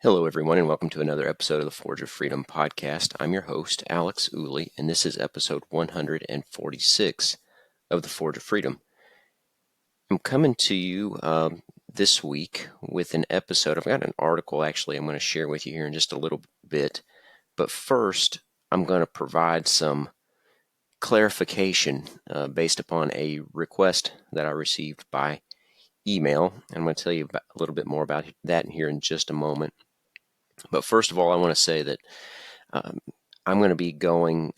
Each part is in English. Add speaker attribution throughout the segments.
Speaker 1: Hello, everyone, and welcome to another episode of the Forge of Freedom podcast. I'm your host, Alex Uli, and this is episode 146 of the Forge of Freedom. I'm coming to you this week with an episode. I've got an article, actually, I'm going to share with you here in just a little bit. But first, I'm going to provide some clarification based upon a request that I received by email. I'm going to tell you a little bit more about that here in just a moment. But first of all, I want to say that I'm going to be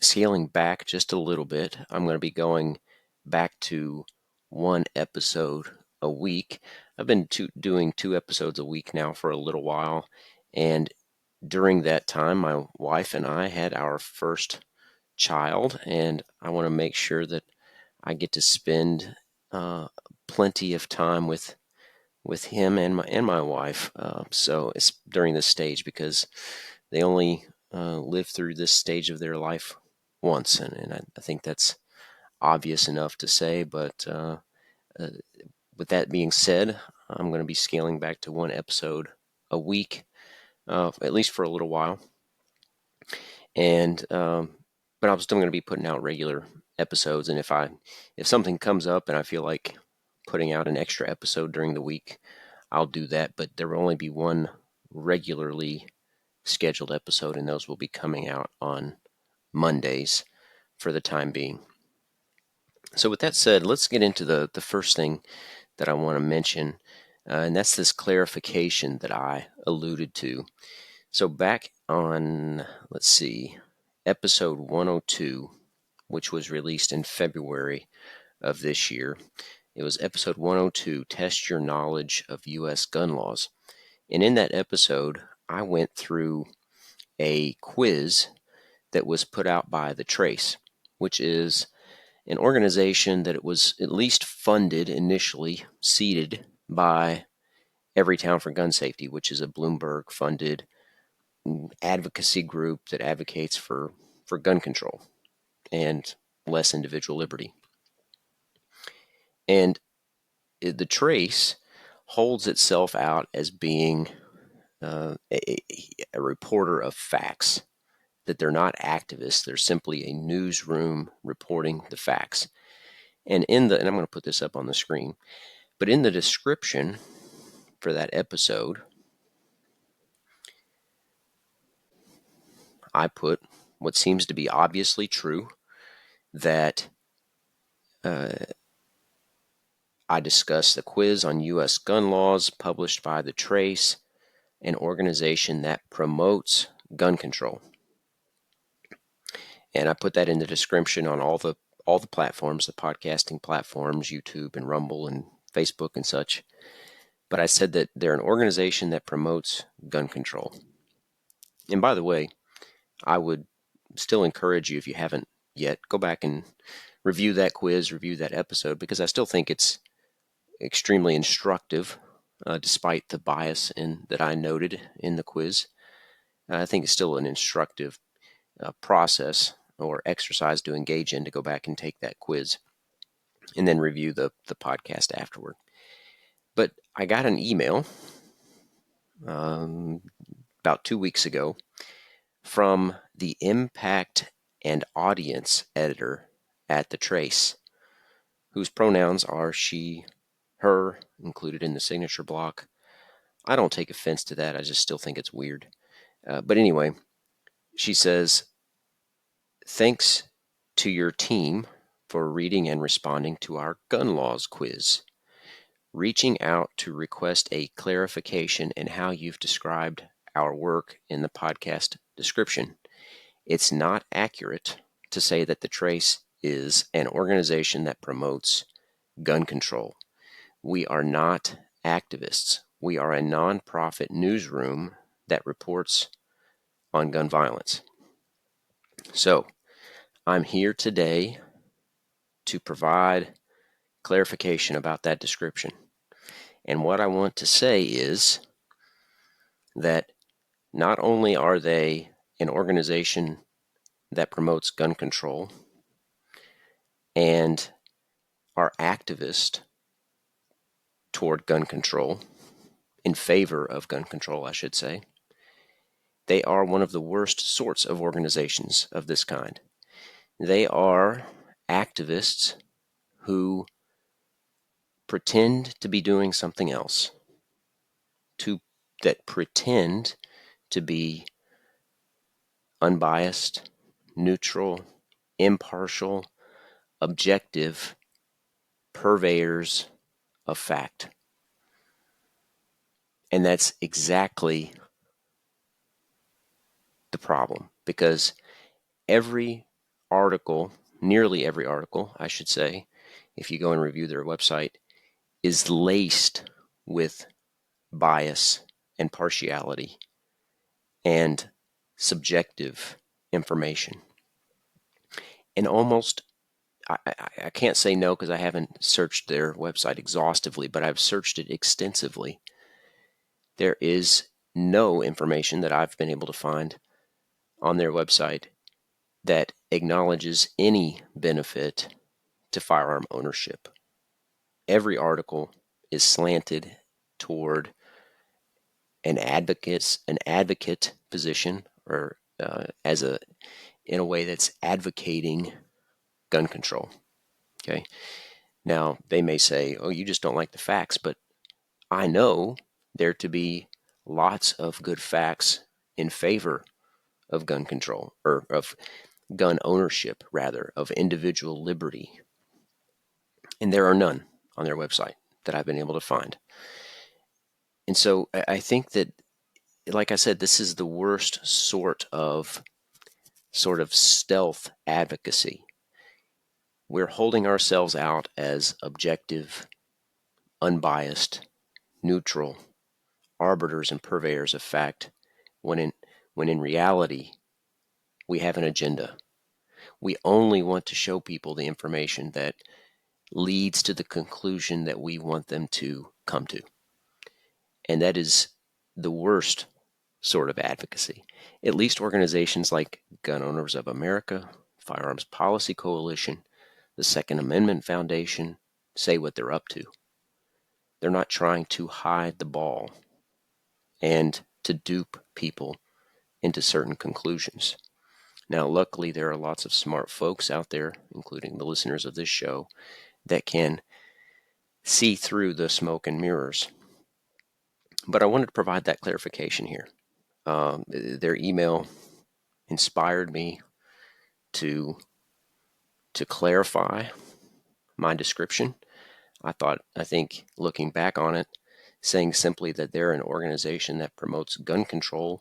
Speaker 1: scaling back just a little bit. I'm going to be going back to one episode a week. I've been doing 2 episodes a week now for a little while. And during that time, my wife and I had our first child. And I want to make sure that I get to spend plenty of time with him and my wife. So it's during this stage because they only live through this stage of their life once, and I think that's obvious enough to say. But with that being said, I'm going to be scaling back to one episode a week, at least for a little while. And but I'm still going to be putting out regular episodes. And if something comes up and I feel like putting out an extra episode during the week, I'll do that. But there will only be one regularly scheduled episode, and those will be coming out on Mondays for the time being. So with that said, let's get into the first thing that I want to mention, and that's this clarification that I alluded to. So back on, let's see, episode 102, which was released in February of this year. It was episode 102, Test Your Knowledge of U.S. Gun Laws. And in that episode, I went through a quiz that was put out by the Trace, which is an organization that it was at least funded initially, seeded by Everytown for Gun Safety, which is a Bloomberg-funded advocacy group that advocates for gun control and less individual liberty. And the Trace holds itself out as being a reporter of facts, that they're not activists. They're simply a newsroom reporting the facts. And I'm going to put this up on the screen, but in the description for that episode, I put what seems to be obviously true, that I discuss the quiz on U.S. gun laws published by the Trace, an organization that promotes gun control. And I put that in the description on all the platforms, the podcasting platforms, YouTube and Rumble and Facebook and such. But I said that they're an organization that promotes gun control. And by the way, I would still encourage you, if you haven't yet, go back and review that quiz, review that episode, because I still think it's extremely instructive, despite the bias that I noted in the quiz. I think it's still an instructive process or exercise to engage in, to go back and take that quiz and then review the podcast afterward. But I got an email about 2 weeks ago from the impact and audience editor at the Trace, whose pronouns are she, her, included in the signature block. I don't take offense to that. I just still think it's weird. But anyway, she says, "Thanks to your team for reading and responding to our gun laws quiz. Reaching out to request a clarification in how you've described our work in the podcast description. It's not accurate to say that the Trace is an organization that promotes gun control. We are not activists. We are a nonprofit newsroom that reports on gun violence." So I'm here today to provide clarification about that description. And what I want to say is that not only are they an organization that promotes gun control and are activist toward gun control, in favor of gun control, I should say, they are one of the worst sorts of organizations of this kind. They are activists who pretend to be doing something else, that pretend to be unbiased, neutral, impartial, objective purveyors of fact. And that's exactly the problem, because every article, nearly every article, I should say, if you go and review their website, is laced with bias and partiality and subjective information. And almost, I can't say no because I haven't searched their website exhaustively, but I've searched it extensively. There is no information that I've been able to find on their website that acknowledges any benefit to firearm ownership. Every article is slanted toward an advocate position, or in a way that's advocating gun control. Okay. Now they may say, "Oh, you just don't like the facts," but I know there to be lots of good facts in favor of gun control, or of gun ownership, rather, of individual liberty. And there are none on their website that I've been able to find. And so I think that, like I said, this is the worst sort of stealth advocacy. We're holding ourselves out as objective, unbiased, neutral arbiters and purveyors of fact, when in reality we have an agenda. We only want to show people the information that leads to the conclusion that we want them to come to. And that is the worst sort of advocacy. At least organizations like Gun Owners of America, Firearms Policy Coalition, the Second Amendment Foundation say what they're up to. They're not trying to hide the ball and to dupe people into certain conclusions. Now, luckily, there are lots of smart folks out there, including the listeners of this show, that can see through the smoke and mirrors. But I wanted to provide that clarification here. Their email inspired me to clarify my description. I think looking back on it, saying simply that they're an organization that promotes gun control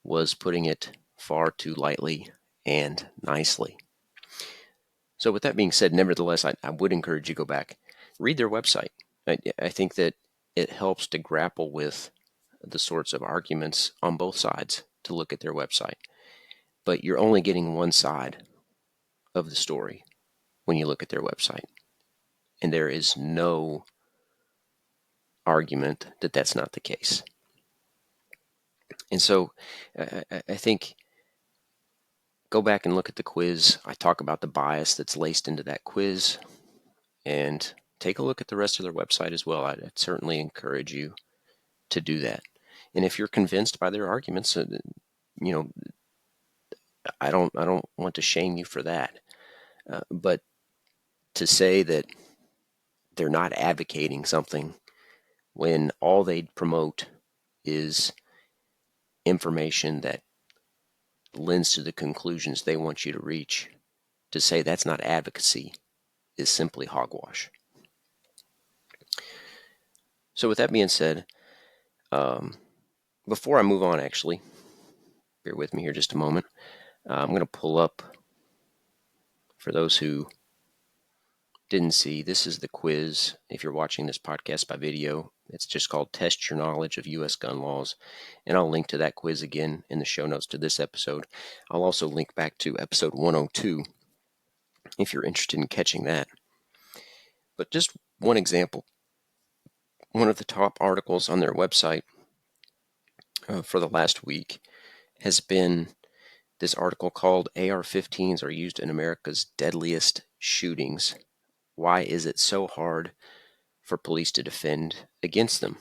Speaker 1: was putting it far too lightly and nicely. So with that being said, nevertheless, I would encourage you to go back, read their website. I think that it helps to grapple with the sorts of arguments on both sides to look at their website. But you're only getting one side of the story when you look at their website. And there is no argument that that's not the case. And so I think go back and look at the quiz. I talk about the bias that's laced into that quiz, and take a look at the rest of their website as well. I'd certainly encourage you to do that. And if you're convinced by their arguments, I don't want to shame you for that. But to say that they're not advocating something when all they promote is information that lends to the conclusions they want you to reach, to say that's not advocacy is simply hogwash. So with that being said, before I move on, actually, bear with me here just a moment. I'm going to pull up, for those who didn't see, this is the quiz. If you're watching this podcast by video, it's just called Test Your Knowledge of U.S. Gun Laws. And I'll link to that quiz again in the show notes to this episode. I'll also link back to episode 102 if you're interested in catching that. But just one example. One of the top articles on their website for the last week has been this article called AR-15s are used in America's deadliest shootings. Why is it so hard for police to defend against them?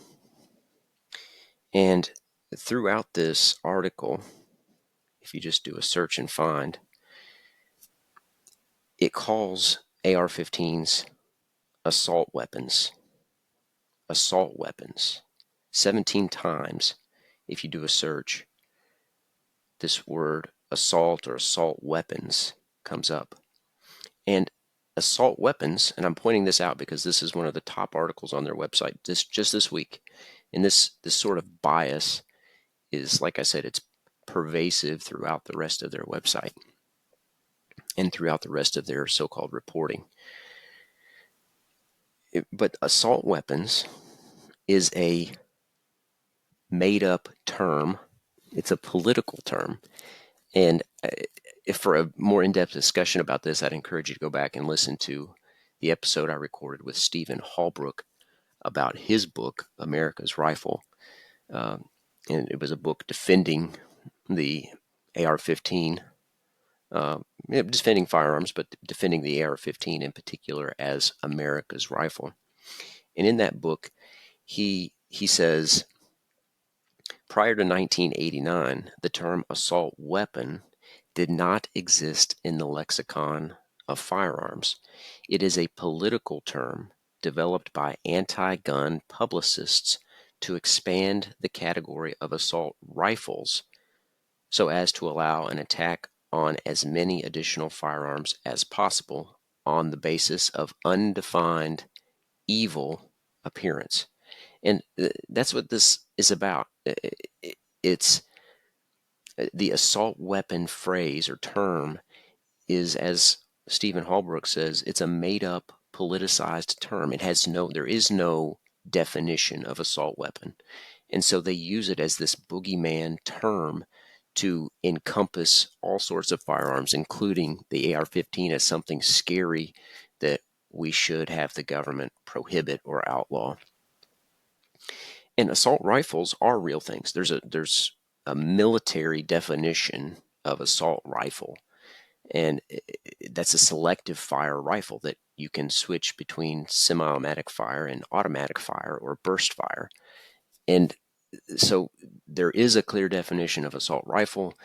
Speaker 1: And throughout this article, if you just do a search and find, it calls AR-15s assault weapons. Assault weapons. 17 times, if you do a search, this word assault or assault weapons comes up. And assault weapons, and I'm pointing this out because this is one of the top articles on their website just this week. And this sort of bias is, like I said, it's pervasive throughout the rest of their website and throughout the rest of their so-called reporting. But assault weapons is a made-up term. It's a political term. And if for a more in-depth discussion about this, I'd encourage you to go back and listen to the episode I recorded with Stephen Holbrook about his book, America's Rifle. And it was a book defending the AR-15, defending firearms, but defending the AR-15 in particular as America's Rifle. And in that book, he says, prior to 1989, the term assault weapon did not exist in the lexicon of firearms. It is a political term developed by anti-gun publicists to expand the category of assault rifles so as to allow an attack on as many additional firearms as possible on the basis of undefined evil appearance. And that's what this is about. It's the assault weapon phrase or term is, as Stephen Holbrook says, it's a made-up, politicized term. There is no definition of assault weapon. And so they use it as this boogeyman term to encompass all sorts of firearms, including the AR-15 as something scary that we should have the government prohibit or outlaw. And assault rifles are real things. There's a military definition of assault rifle, and that's a selective fire rifle that you can switch between semi-automatic fire and automatic fire or burst fire. And so there is a clear definition of assault rifle.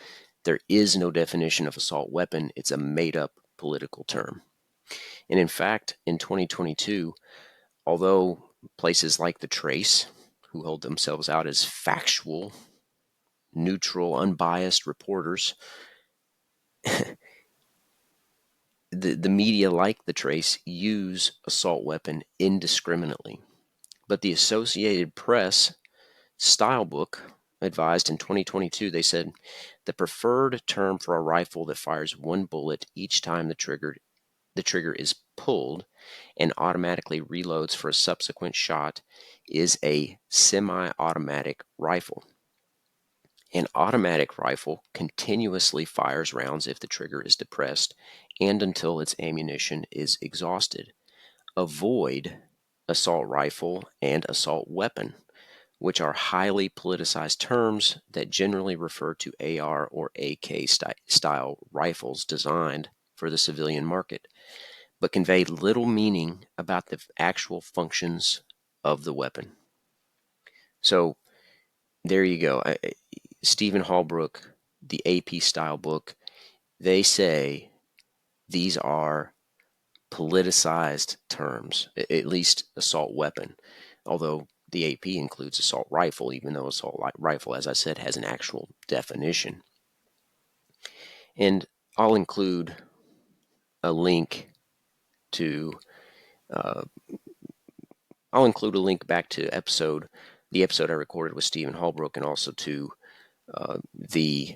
Speaker 1: There is no definition of assault weapon. It's a made-up political term. And in fact, in 2022, although places like The Trace, who hold themselves out as factual, neutral, unbiased reporters, the media like The Trace use assault weapon indiscriminately. But the Associated Press style book advised in 2022, they said, the preferred term for a rifle that fires one bullet each time the trigger is pulled and automatically reloads for a subsequent shot is a semi-automatic rifle. An automatic rifle continuously fires rounds if the trigger is depressed and until its ammunition is exhausted. Avoid assault rifle and assault weapon, which are highly politicized terms that generally refer to AR or AK style rifles designed for the civilian market, but convey little meaning about the actual functions of the weapon. So there you go. Stephen Holbrook, the AP style book, they say these are politicized terms, at least assault weapon, although the AP includes assault rifle, even though assault rifle, as I said, has an actual definition. And I'll include a link to back to the episode I recorded with Stephen Holbrook, and also to the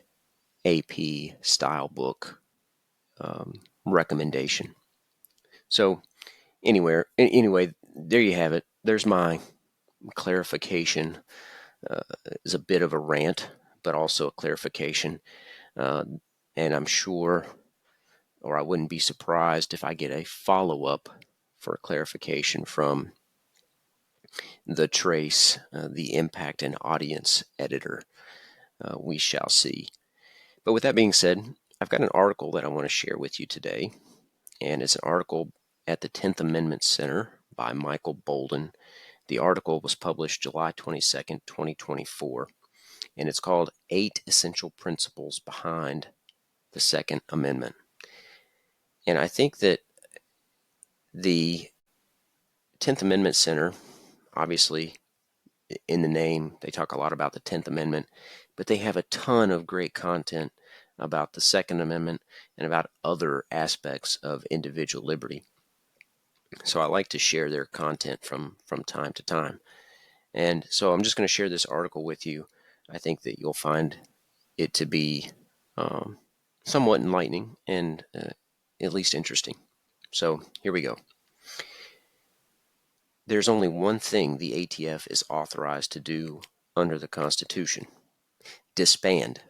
Speaker 1: AP style book recommendation. So anyway, there you have it. There's my clarification. Is a bit of a rant, but also a clarification. And I'm sure, or I wouldn't be surprised if I get a follow-up for a clarification from The Trace, the impact and audience editor. We shall see. But with that being said, I've got an article that I want to share with you today, and it's an article at the 10th Amendment Center by Michael Bolden. The article was published July 22nd, 2024. and it's called 8 Essential Principles Behind the Second Amendment. And I think that the 10th Amendment Center, obviously in the name, they talk a lot about the 10th Amendment, but they have a ton of great content about the Second Amendment and about other aspects of individual liberty. So I like to share their content from time to time. And so I'm just going to share this article with you. I think that you'll find it to be somewhat enlightening and at least interesting. So here we go. There's only one thing the ATF is authorized to do under the Constitution: disband.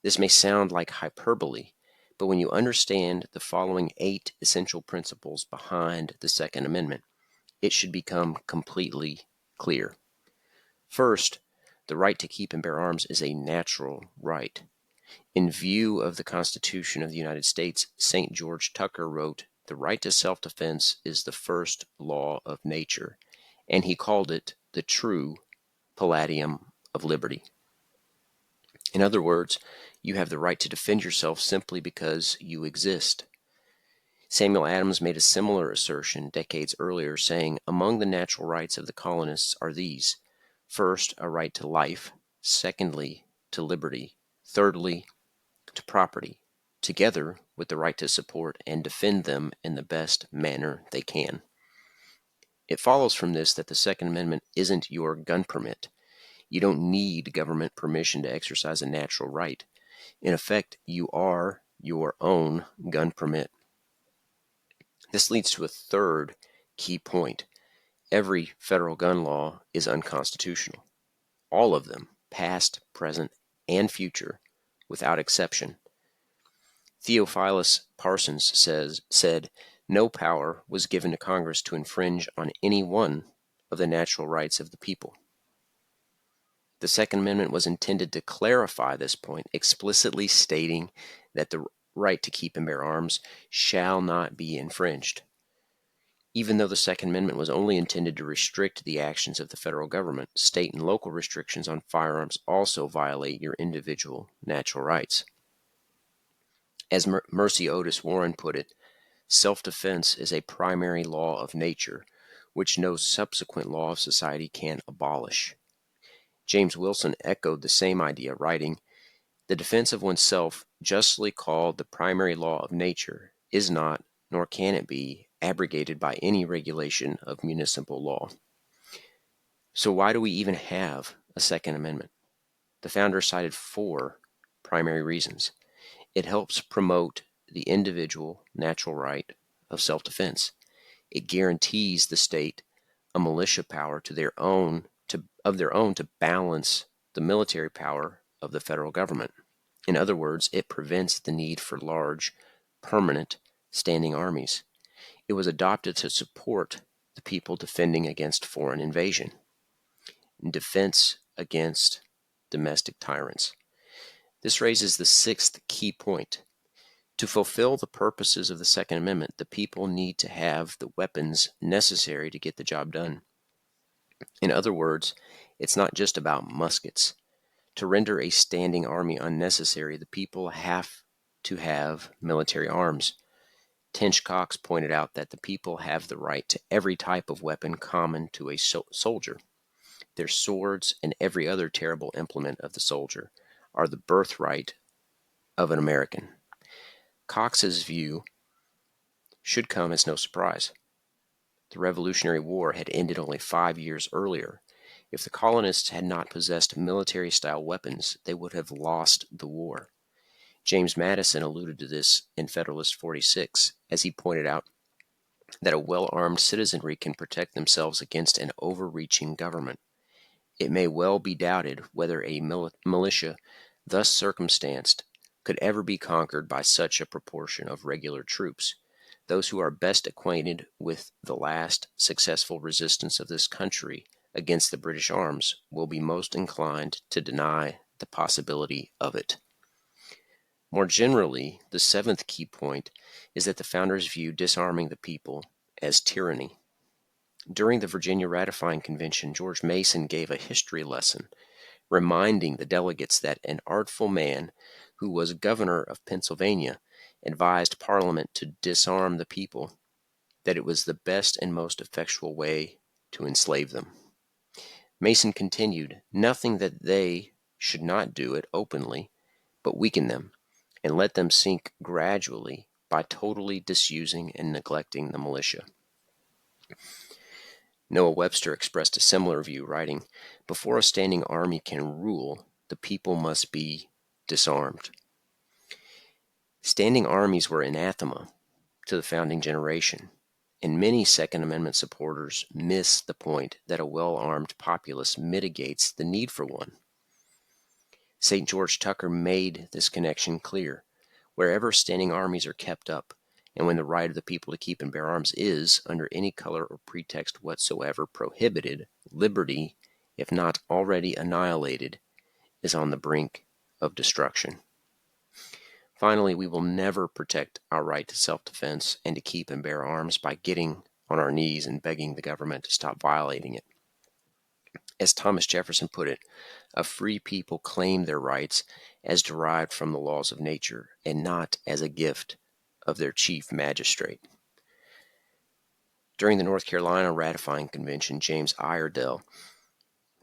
Speaker 1: This may sound like hyperbole, but when you understand the following 8 essential principles behind the Second Amendment, it should become completely clear. First, the right to keep and bear arms is a natural right. In view of the Constitution of the United States, St. George Tucker wrote, "The right to self-defense is the first law of nature," and he called it the true palladium of liberty. In other words, you have the right to defend yourself simply because you exist. Samuel Adams made a similar assertion decades earlier, saying, "Among the natural rights of the colonists are these: first, a right to life; secondly, to liberty; thirdly, to property, together with the right to support and defend them in the best manner they can." It follows from this that the Second Amendment isn't your gun permit. You don't need government permission to exercise a natural right. In effect, you are your own gun permit. This leads to a third key point. Every federal gun law is unconstitutional. All of them, past, present, and future, without exception. Theophilus Parsons said, "No power was given to Congress to infringe on any one of the natural rights of the people." The Second Amendment was intended to clarify this point, explicitly stating that the right to keep and bear arms shall not be infringed. Even though the Second Amendment was only intended to restrict the actions of the federal government, state and local restrictions on firearms also violate your individual natural rights. As Mercy Otis Warren put it, self-defense is a primary law of nature, which no subsequent law of society can abolish. James Wilson echoed the same idea, writing, "The defense of oneself, justly called the primary law of nature, is not, nor can it be, abrogated by any regulation of municipal law." So why do we even have a Second Amendment? The founders cited 4 primary reasons. It helps promote the individual natural right of self-defense. It guarantees the state a militia power of their own to balance the military power of the federal government. In other words, it prevents the need for large, permanent, standing armies. It was adopted to support the people defending against foreign invasion, defense against domestic tyrants. This raises the 6th key point. To fulfill the purposes of the Second Amendment, the people need to have the weapons necessary to get the job done. In other words, it's not just about muskets. To render a standing army unnecessary, the people have to have military arms. Tench Cox pointed out that the people have the right to every type of weapon common to a soldier. Their swords and every other terrible implement of the soldier are the birthright of an American. Cox's view should come as no surprise. The Revolutionary War had ended only 5 years earlier. If the colonists had not possessed military-style weapons, they would have lost the war. James Madison alluded to this in Federalist 46, as he pointed out that a well-armed citizenry can protect themselves against an overreaching government. It may well be doubted whether a militia thus circumstanced could ever be conquered by such a proportion of regular troops. Those who are best acquainted with the last successful resistance of this country against the British arms will be most inclined to deny the possibility of it. More generally, the 7th key point is that the founders view disarming the people as tyranny. During the Virginia Ratifying Convention, George Mason gave a history lesson, reminding the delegates that an artful man who was governor of Pennsylvania advised Parliament to disarm the people, that it was the best and most effectual way to enslave them. Mason continued, nothing that they should not do it openly, but weaken them, and let them sink gradually by totally disusing and neglecting the militia. Noah Webster expressed a similar view, writing, before a standing army can rule, the people must be disarmed. Standing armies were anathema to the founding generation, and many Second Amendment supporters miss the point that a well-armed populace mitigates the need for one. St. George Tucker made this connection clear. Wherever standing armies are kept up, and when the right of the people to keep and bear arms is, under any color or pretext whatsoever, prohibited, liberty, if not already annihilated, is on the brink of destruction. Finally, we will never protect our right to self-defense and to keep and bear arms by getting on our knees and begging the government to stop violating it. As Thomas Jefferson put it, a free people claim their rights as derived from the laws of nature and not as a gift of their chief magistrate. During the North Carolina ratifying convention, James Iredell,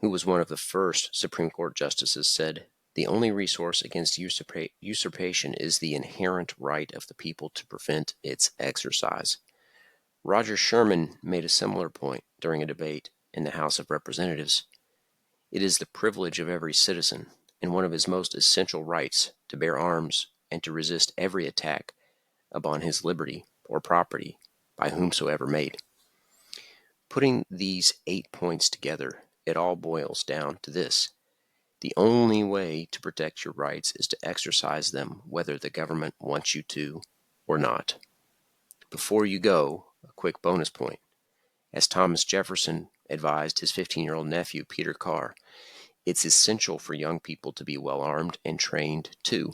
Speaker 1: who was one of the first Supreme Court justices, said, the only resource against usurpation is the inherent right of the people to prevent its exercise. Roger Sherman made a similar point during a debate in the House of Representatives. It is the privilege of every citizen, and one of his most essential rights, to bear arms and to resist every attack upon his liberty or property by whomsoever made. Putting these 8 points together, it all boils down to this. The only way to protect your rights is to exercise them whether the government wants you to or not. Before you go, a quick bonus point. As Thomas Jefferson advised his 15-year-old nephew, Peter Carr, it's essential for young people to be well-armed and trained too.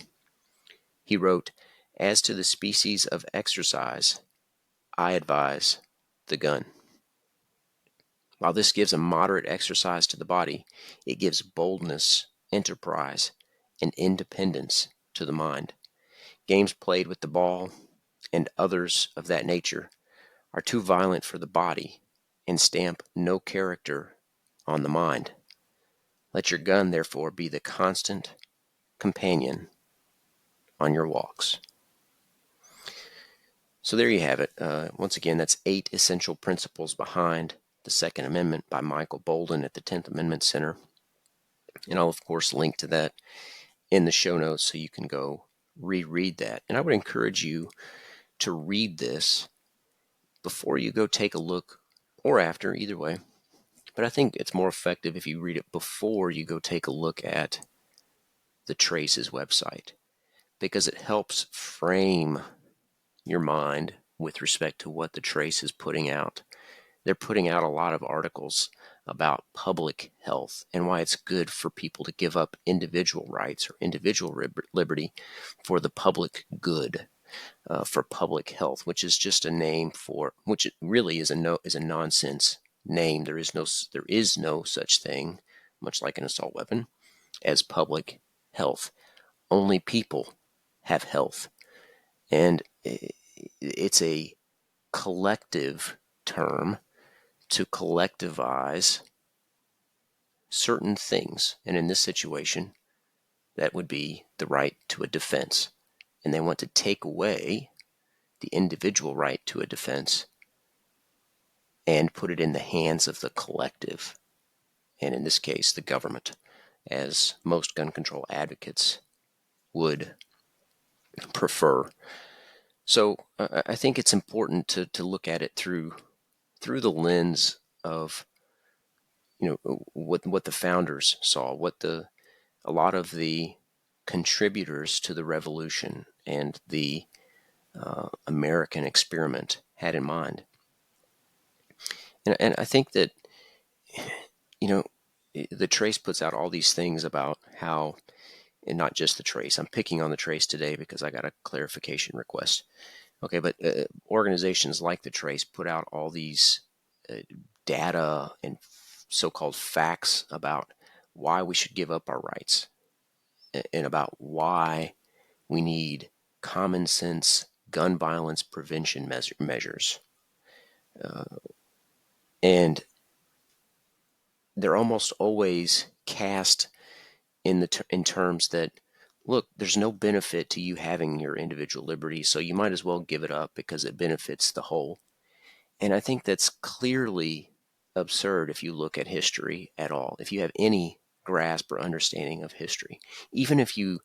Speaker 1: He wrote, as to the species of exercise, I advise the gun. While this gives a moderate exercise to the body, it gives boldness, enterprise, and independence to the mind. Games played with the ball and others of that nature are too violent for the body and stamp no character on the mind. Let your gun, therefore, be the constant companion on your walks. So there you have it. Once again, that's 8 essential principles behind the Second Amendment by Michael Bolden at the 10th Amendment Center. And I'll, of course, link to that in the show notes so you can go reread that. And I would encourage you to read this before you go take a look, or after, either way. But I think it's more effective if you read it before you go take a look at the Trace's website, because it helps frame your mind with respect to what the Trace is putting out. They're putting out a lot of articles about public health and why it's good for people to give up individual rights or individual liberty for the public good, for public health, which is just a name for, which it really is a nonsense name. There is no such thing, much like an assault weapon, as public health. Only people have health, and it's a collective term to collectivize certain things. And in this situation, that would be the right to a defense. And they want to take away the individual right to a defense and put it in the hands of the collective. And in this case, the government, as most gun control advocates would prefer. So I think it's important to look at it through the lens of what the founders saw, what a lot of the contributors to the revolution and the American experiment had in mind. And I think that the Trace puts out all these things about how, and not just the Trace. I'm picking on the Trace today because I got a clarification request. Okay, but organizations like the Trace put out all these data and so-called facts about why we should give up our rights and about why we need common sense gun violence prevention measures. And they're almost always cast in terms that, look, there's no benefit to you having your individual liberty, so you might as well give it up because it benefits the whole. And I think that's clearly absurd if you look at history at all. If you have any grasp or understanding of history, even if you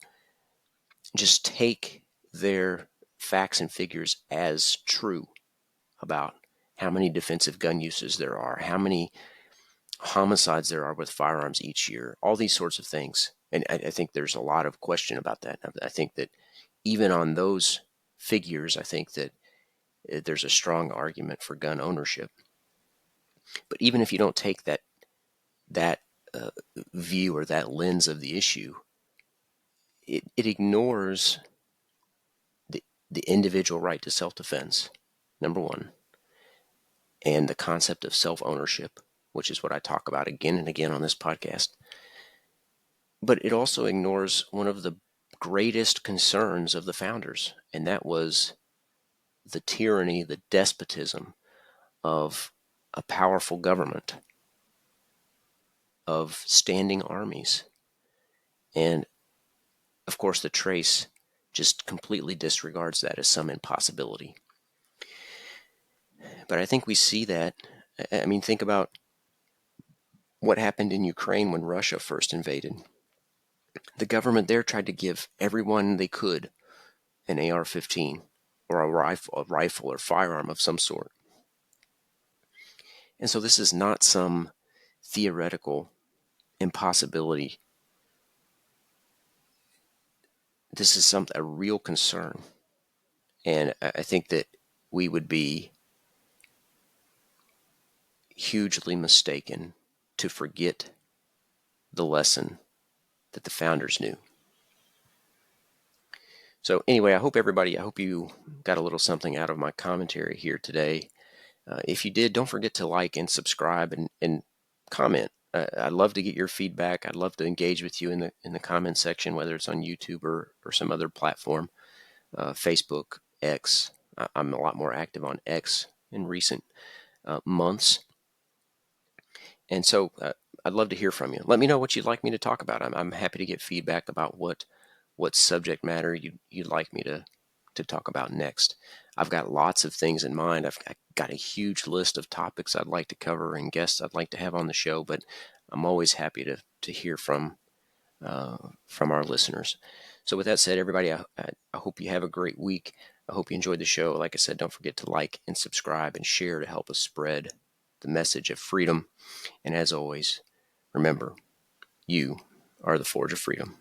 Speaker 1: just take their facts and figures as true about how many defensive gun uses there are, how many homicides there are with firearms each year, all these sorts of things. And I think there's a lot of question about that. I think that even on those figures, I think that there's a strong argument for gun ownership. But even if you don't take that view or that lens of the issue, it ignores the individual right to self-defense, number one, and the concept of self-ownership, which is what I talk about again and again on this podcast. But it also ignores one of the greatest concerns of the founders, and that was the tyranny, the despotism of a powerful government, of standing armies. And of course, the trace just completely disregards that as some impossibility. But I think we see that. I mean, think about what happened in Ukraine when Russia first invaded. The government there tried to give everyone they could an AR-15 or a rifle or firearm of some sort. And so this is not some theoretical impossibility. This is a real concern. And I think that we would be hugely mistaken to forget the lesson that the founders knew. So anyway, I hope you got a little something out of my commentary here today. If you did, don't forget to like and subscribe and comment. I'd love to get your feedback. I'd love to engage with you in the comment section, whether it's on YouTube or some other platform, Facebook, X. I'm a lot more active on X in recent months. And so I'd love to hear from you. Let me know what you'd like me to talk about. I'm happy to get feedback about what subject matter you'd like me to talk about next. I've got lots of things in mind. I've got a huge list of topics I'd like to cover and guests I'd like to have on the show, but I'm always happy to hear from our listeners. So with that said, everybody, I hope you have a great week. I hope you enjoyed the show. Like I said, don't forget to like and subscribe and share to help us spread the message of freedom. And as always, remember, you are the forge of freedom.